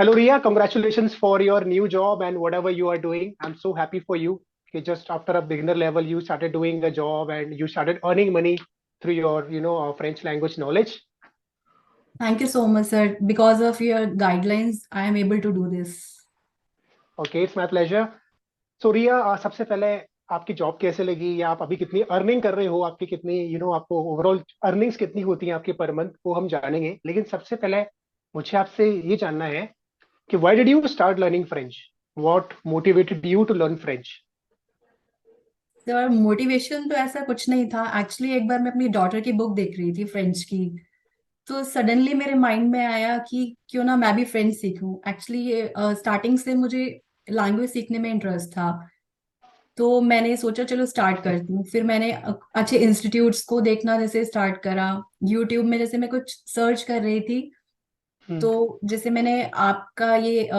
Hello, Ria. Congratulations for your new job and whatever you are doing. I'm so happy for you. Okay, just after a beginner level, you started doing a job and you started earning money through your, French language knowledge. Thank you so much, sir. Because of your guidelines, I am able to do this. Okay, it's my pleasure. So, Ria, सबसे पहले आपकी job कैसे लगी या आप अभी कितनी earning कर रहे हो, आपकी कितनी आपको ओवरऑल अर्निंग्स कितनी होती हैं आपके पर मंथ, वो हम जानेंगे। लेकिन सबसे पहले मुझे आपसे ये जानना है कि why did you start learning French? What motivated you to learn French? Sir motivation तो ऐसा कुछ नहीं था। एक्चुअली एक बार मैं अपनी डॉटर की बुक देख रही थी फ्रेंच की। तो सडनली मेरे माइंड में आया कि क्यों ना मैं भी फ्रेंच सीखूं। एक्चुअली ये स्टार्टिंग से मुझे लैंग्वेज सीखने में इंटरेस्ट था। तो मैंने सोचा चलो स्टार्ट करती हूँ। फिर मैंने अच्छे इंस्टीट्यूट्स को देखना जैसे स्टार्ट करा। यूट्यूब में जैसे मैं कुछ सर्च कर रही थी, तो जैसे मैंने आपका ये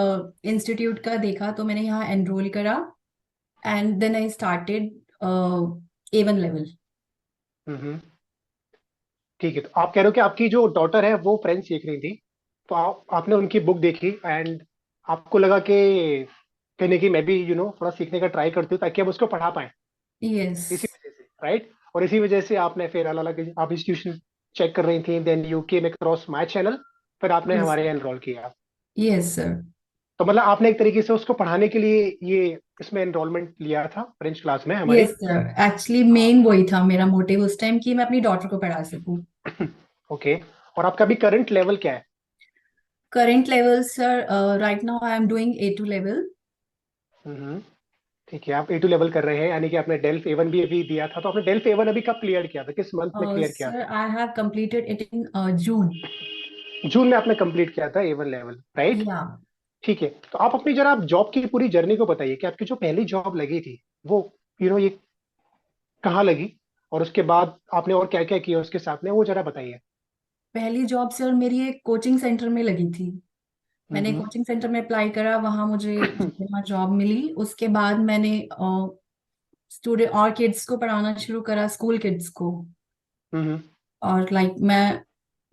इंस्टीट्यूट का देखा, तो मैंने यहाँ एनरोल करा। And then I started A1 level. हम्म। ठीक है, तो आप कह रहे हो कि आपकी जो डॉटर है वो फ्रेंच सीख रही थी, तो आपने उनकी बुक देखी एंड आपको लगा कि कहीं ना कहीं मैं भी थोड़ा सीखने का ट्राई करती हूँ ताकि हम उसको पढ़ा पाए, यस। इसी वजह से, राइट? और इसी वजह से आपने फिर अलग अलग आप इंस्टीट्यूशन चेक कर रही थी, then you came across my channel, फिर आपने यस। हमारे एनरोल किया। Yes sir. तो मतलब आपने एक तरीके से उसको पढ़ाने के लिए ये इसमें एनरोलमेंट लिया था फ्रेंच क्लास में हमारी। यस सर, एक्चुअली मेन वही था मेरा मोटिव उस टाइम कि मैं अपनी डॉटर को पढ़ा सकूं। ओके। और आपका भी करंट लेवल क्या है? Current level sir, right now I am doing A2 level. हम्म। ठीक है, आप A2 लेवल कर रहे हैं, यानी कि आपने डेल्फ A1 भी अभी दिया था। तो आपने डेल्फ A1 अभी कब क्लियर किया था, किस मंथ में क्लियर किया सर था? I have completed it in June. June में आपने कंप्लीट किया था A1 लेवल, राइट? या। ठीक है, तो आप अपनी जरा आप जॉब की पूरी जर्नी को बताइए कि आपकी जो पहली जॉब लगी थी वो ये कहाँ लगी, और उसके बाद आपने और क्या क्या किया उसके साथ में, वो जरा बताइए। पहली जॉब सर मेरी एक कोचिंग सेंटर में लगी थी। मैंने हम्म। कोचिंग सेंटर में अप्लाई करा, वहां मुझे वहाँ जॉब मिली। उसके बाद मैंने स्टूडेंट और किड्स को पढ़ाना शुरू करा, स्कूल किड्स को। हम्म। और लाइक मैं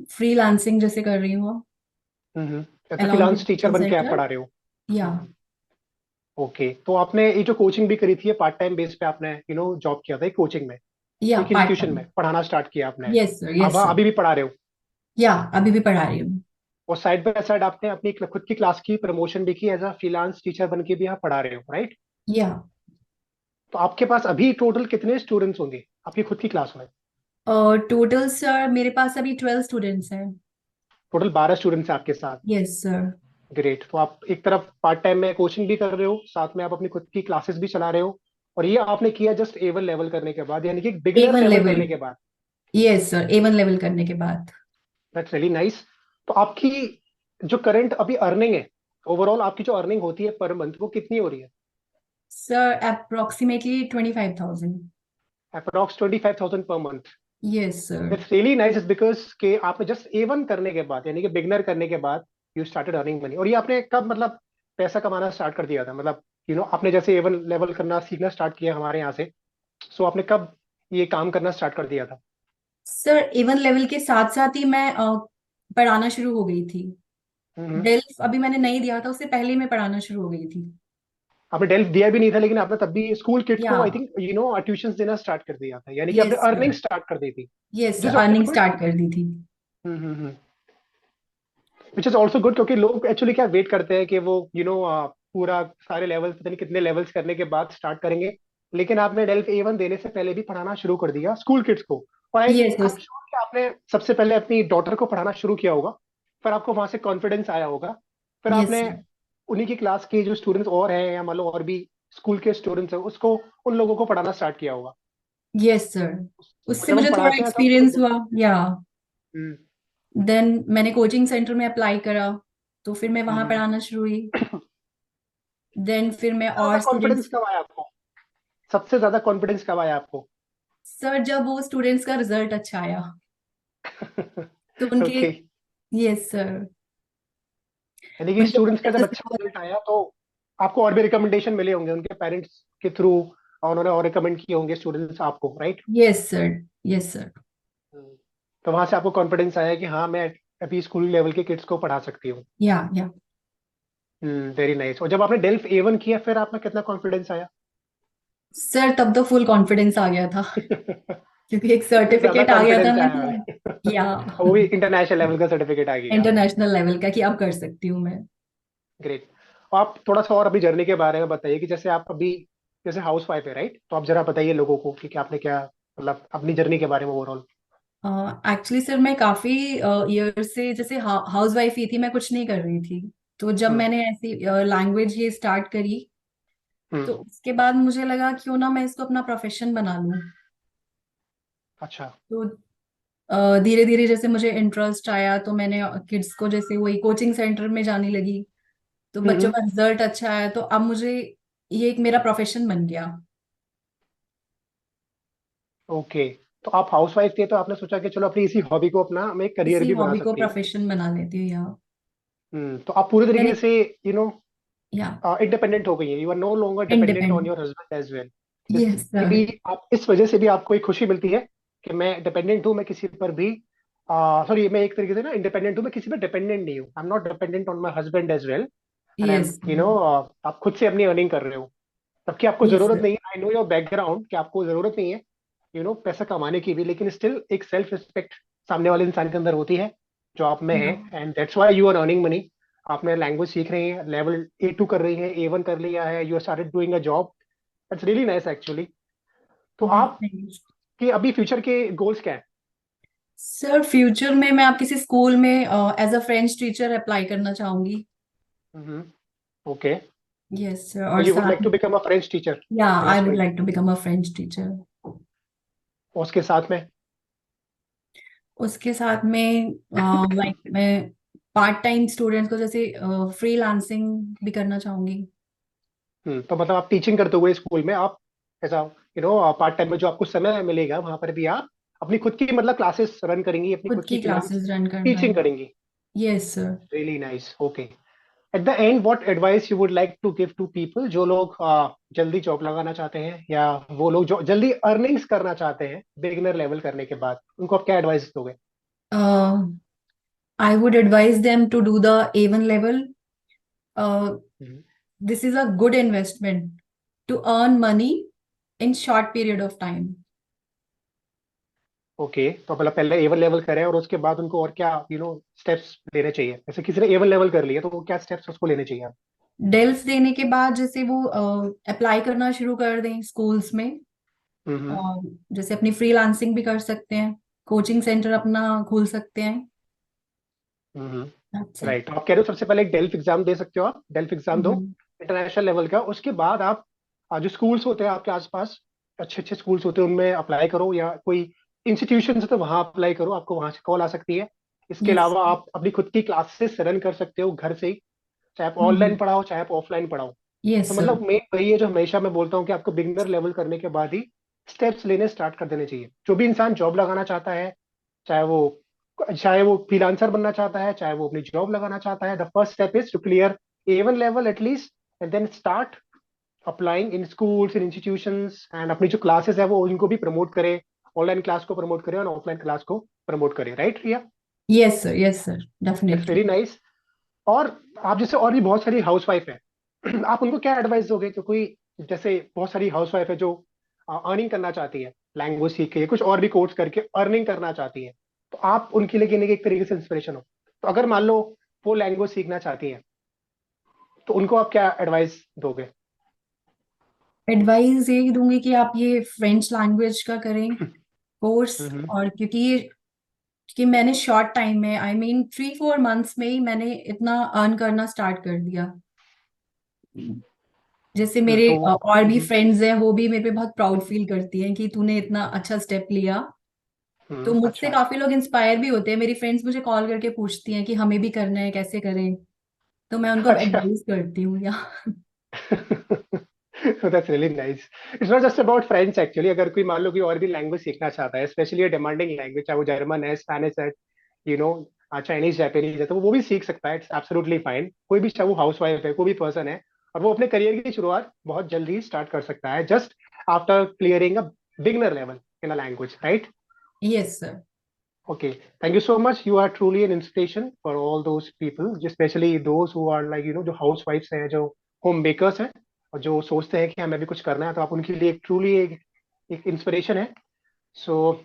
फ्रीलांसिंग जैसे कर रही हूँ हम्म। तो along with freelance teacher coaching बन के आप सेंटर। पढ़ा रहे हो? या। ओके, तो आपने ये जो कोचिंग भी करी थी, पार्ट टाइम बेस पे आपने जॉब किया था एक कोचिंग में, या एक पार्ट इंस्टीट्यूशन टाइम। में पढ़ाना स्टार्ट किया आपने? यस सर, अब यस सर। अभी भी पढ़ा रहे हो? या अभी भी पढ़ा रही हूँ। और साइड बाय साइड आपने अपनी खुद की क्लास की प्रमोशन भी की, एज अ फ्रीलांस टीचर बन के भी आप पढ़ा रहे हो, राइट? या। तो आपके पास अभी टोटल कितने स्टूडेंट्स होंगे आपकी खुद की क्लास में? और टोटल सर मेरे पास अभी 12 स्टूडेंट्स हैं। टोटल 12 स्टूडेंट्स हैं आपके साथ? Yes sir. ग्रेट। तो आप एक तरफ पार्ट टाइम में कोचिंग भी कर रहे हो, साथ में आप अपनी खुद की क्लासेस भी चला रहे हो, और ये आपने किया जस्ट A1 लेवल करने के बाद, यानी कि बिगिनर A1 लेवल लेवल। करने के बाद। यस सर, A1 लेवल करने के बाद। That's really nice. तो आपकी जो करंट अभी अर्निंग है, ओवरऑल आपकी जो अर्निंग होती है पर मंथ, वो कितनी हो रही है? Sir approximately 25,000। Approx 25,000 per month? Yes sir. That's really nice, is because के आपने जस्ट A1 करने के बाद, यानी कि बिगनर करने के बाद, यू स्टार्टेड अर्निंग मनी। और ये आपने कब मतलब पैसा कमाना स्टार्ट कर दिया था, मतलब आपने जैसे A1 लेवल करना सीखना स्टार्ट किया हमारे यहाँ से, सो आपने कब ये काम करना स्टार्ट कर दिया था? सर A1 लेवल के साथ साथ ही मैं पढ़ाना शुरू हो गई थी। हम्म। डेल्फ अभी मैंने नहीं दिया था, उससे पहले ही मैं पढ़ाना शुरू हो गई थी। आपने डेल्फ दिया भी नहीं था, लेकिन आपने तब भी स्कूल किड्स या। को आई थिंक ट्यूशन देना स्टार्ट कर दिया था, यानी कि आपने यस सर। अर्निंग स्टार्ट कर दी थी। Yes sir, this also earning good. Start कर दी थी। विच इज ऑल्सो गुड, क्योंकि लोग एक्चुअली क्या वेट करते हैं कि वो पूरा सारे लेवल्स, पता नहीं कितने लेवल्स करने के बाद स्टार्ट करेंगे। लेकिन आपने डेल्फ A1 देने से पहले भी पढ़ाना शुरू कर दिया स्कूल किड्स को। और आई यस एम यस। श्योर कि आपने सबसे पहले अपनी डॉटर को पढ़ाना शुरू किया होगा, फिर आपको वहां से कॉन्फिडेंस आया होगा, फिर यस आपने उन्हीं की क्लास के जो स्टूडेंट्स और हैं, या मान लो और भी स्कूल के स्टूडेंट्स हैं, उसको उन लोगों को पढ़ाना स्टार्ट किया होगा। Yes sir. और उससे जब हम मुझे थोड़ा पढ़ाते हैं तो हम एक्सपीरियंस उनको हुआ। या। हम्म। देन मैंने कोचिंग सेंटर में अप्लाई करा, तो फिर मैं वहां हम्म। पढ़ाना शुरू हुई। देन फिर मैं सबसे ज्यादा और कॉन्फिडेंस स्टूडेंट्स। कब आया आपको? सबसे ज्यादा कॉन्फिडेंस कब आया आपको? सर जब वो स्टूडेंट्स का रिजल्ट अच्छा आया, तो उनके। ओके। Yes sir. यानी कि उनके स्टूडेंट्स का जब परफॉर्मेंस अच्छा बहुत। रिजल्ट आया तो आपको और भी रिकमेंडेशन मिले होंगे उनके पेरेंट्स के थ्रू, और उन्होंने और रिकमेंड किए होंगे स्टूडेंट्स आपको, right? Yes sir. Yes sir. तो वहां से आपको कॉन्फिडेंस आया कि हाँ, मैं अभी स्कूल लेवल के किड्स को पढ़ा सकती हूँ। या। या। Very nice. और जब आपने डेल्फ A1 किया फिर आप में कितना कॉन्फिडेंस आया? सर तब तो फुल कॉन्फिडेंस आ गया था, क्योंकि एक फिर ज्यादा सर्टिफिकेट आ गया था कॉन्फिडेंस मैं आया तो। है। या वो भी इंटरनेशनल लेवल का सर्टिफिकेट आ गया। इंटरनेशनल लेवल का कि अब कर सकती हूँ मैं। ग्रेट। आप थोड़ा सा और अभी जर्नी के बारे में बताइए कि जैसे आप अभी, जैसे हाउस वाइफ है राइट, तो आप जरा बताइए लोगों को कि आपने क्या, मतलब अपनी जर्नी के बारे में ओवरऑल। एक्चुअली सर मैं काफी ईयर से जैसे हाउस वाइफ ही थी, मैं कुछ नहीं कर रही थी। तो जब हम्म। मैंने ऐसी लैंग्वेज ये स्टार्ट करी, हम्म। तो उसके बाद मुझे लगा क्यों ना मैं इसको अपना प्रोफेशन बना लूं। अच्छा। तो धीरे धीरे जैसे मुझे इंटरेस्ट आया, तो मैंने किड्स को जैसे वही कोचिंग सेंटर में जाने लगी। तो बच्चों हम्म। का रिजल्ट अच्छा आया, तो अब मुझे ये एक मेरा प्रोफेशन बन गया। ओके। तो आप हाउस वाइफ थे तो आपने सोचा कि चलो अपनी इसी हॉबी को अपना मैं करियर इसी भी बना हॉबी को सकती हूँ। प्रोफेशन बना लेती हूँ या तो आप पूरी तरीके मैंने से यू नो या इंडिपेंडेंट हो गई है, you are no longer dependent on independent. Your husband as well. Yes जिससे सर। भी आप इस वजह से भी आपको एक खुशी मिलती है कि मैं डिपेंडेंट हूँ, मैं किसी पर भी, सॉरी मैं एक तरीके से ना इंडिपेंडेंट हूँ, मैं किसी पर डिपेंडेंट नहीं हूँ, I am not dependent on my husband as well. And I am yes आप खुद से अपनी अर्निंग कर रहे हो, तबकि आपको यस जरूरत सर। नहीं है, आई नो योर बैकग्राउंड कि आपको जरूरत नहीं है पैसा कमाने की भी, लेकिन स्टिल एक सेल्फ रिस्पेक्ट सामने वाले इंसान के अंदर होती है जो आप में है, या and that's why you are earning money. आपने लैंग्वेज सीख रही है, लेवल A2 कर रही है, A1 कर लिया है, you are started doing a job. That's really nice actually. तो या आप के अभी फ्यूचर के गोल्स क्या है? सर फ्यूचर में मैं आप किसी स्कूल में as a French teacher apply करना चाहूंगी। ओके। Yes sir. तो और यू वुड लाइक साथ to become a French teacher या in a I would school, like to become a French teacher. उसके साथ में? उसके साथ में लाइक मैं पार्ट टाइम स्टूडेंट्स को जैसे फ्रीलांसिंग भी करना चाहूंगी। तो मतलब आप टीचिंग करते हुए स्कूल में आप ऐसा पार्ट टाइम में जो आपको समय मिलेगा वहां पर भी आप अपनी खुद की मतलब क्लासेस रन करेंगी, अपनी खुद खुद की की क्लास क्लासेस रन करना टीचिंग है। करेंगी। Yes sir. Really nice. Okay. At the end what advice you would like to give to people जो लोग जल्दी जॉब लगाना चाहते हैं, या वो लोग जो जल्दी अर्निंग्स करना चाहते हैं बिगिनर लेवल करने के बाद, उनको आप क्या एडवाइस दोगे? I would advise them to do the A1 level. This is a good investment to earn money in short period of time. Okay. तो मतलब पहले A1 लेवल करें और उसके बाद उनको और क्या स्टेप्स लेने चाहिए? जैसे किसी ने A1 लेवल कर लिया तो वो क्या स्टेप्स उसको लेने चाहिए? डेल्स देने के बाद जैसे वो अप्लाई करना शुरू कर दें स्कूल्स में। हम्म। और जैसे अपनी फ्रीलांसिंग भी कर सकते हैं, कोचिंग सेंटर अपना खोल सकते हैं। हम्म। That's it. राइट। आप कह रहे हो सबसे पहले एक डेल्फ एग्जाम दे सकते हो, आप डेल्फ एग्जाम दो हम्म। इंटरनेशनल लेवल का, उसके बाद आप जो स्कूल्स होते हैं आपके आसपास, अच्छे अच्छे स्कूल्स होते हैं उनमें अप्लाई करो, या कोई इंस्टीट्यूशन है तो वहां अप्लाई करो, आपको वहां से कॉल आ सकती है। इसके यस। अलावा आप अपनी खुद की क्लासेस रन कर सकते हो घर से ही, चाहे आप ऑनलाइन हम्म। पढ़ाओ चाहे आप ऑफलाइन पढ़ाओ। तो यस सर। मतलब मेन वही है जो हमेशा मैं बोलता हूँ कि आपको बिगिनर लेवल करने के बाद ही स्टेप्स लेने स्टार्ट कर देने चाहिए। जो भी इंसान जॉब लगाना चाहता है, चाहे वो चाहे वो फ्रीलांसर बनना चाहता है, चाहे वो अपनी जॉब लगाना चाहता है, the first step is to clear A1 level at least, and then start applying in schools in institutions, and अपनी जो क्लासेस है वो उनको भी प्रमोट करे, ऑनलाइन क्लास को प्रमोट करे और ऑफलाइन क्लास को प्रमोट करे। Right Riya? Yes sir. Yes sir. That's definitely. Very nice. और आप जैसे और भी बहुत सारी हाउस वाइफ है, आप उनको क्या एडवाइस दोगे? तो कोई जैसे बहुत सारी हाउस वाइफ है जो अर्निंग करना चाहती है, लैंग्वेज सीख के कुछ और भी कोर्स करके अर्निंग करना चाहती है, तो आप उनके लिए कहने की एक तरीके से इंस्पिरेशन हो। तो अगर मान लो वो लैंग्वेज सीखना चाहती है तो उनको आप क्या एडवाइस दोगे? एडवाइस यही दूंगी कि आप ये फ्रेंच लैंग्वेज का करें कोर्स। हम्म। और क्योंकि मैंने शॉर्ट टाइम में, आई मीन 3-4 मंथ्स में ही मैंने इतना अर्न करना स्टार्ट कर दिया। जैसे मेरे तो और भी फ्रेंड्स हैं, वो भी मेरे पे बहुत प्राउड फील करती हैं कि तूने इतना अच्छा स्टेप लिया। तो मुझसे अच्छा। काफी लोग इंस्पायर भी होते हैं, मेरी फ्रेंड्स मुझे कॉल करके पूछती हैं कि हमें भी करना है, कैसे करें। तो मैं उनको अब अच्छा। एडवाइस करती हूँ या So that's really nice. It's not just about French actually. अगर कोई मान लो कि और भी लैंग्वेज सीखना चाहता है, स्पेशली ये डिमांडिंग लैंग्वेज, चाहे वो जर्मन है, स्पेनिश है, यू नो चाइनीज जापानीज है, तो वो भी सीख सकता है। It's absolutely fine. कोई भी, चाहे वो हाउस वाइफ है, कोई भी पर्सन है, और वो अपने करियर की शुरुआत बहुत जल्दी स्टार्ट कर सकता है, just after clearing a beginner level in a language, right? Yes sir. Okay, thank you so much. You are truly an inspiration for all those people, especially those who are like जो housewives हैं, जो home bakers हैं, और जो सोचते हैं कि हमें भी कुछ करना है, तो आप उनके लिए truly एक inspiration है. So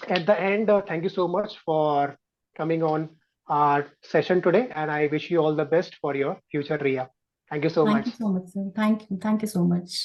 at the end, thank you so much for coming on our session today, and I wish you all the best for your future, Ria. Thank you so Thank you much. so much, sir. Thank you so much.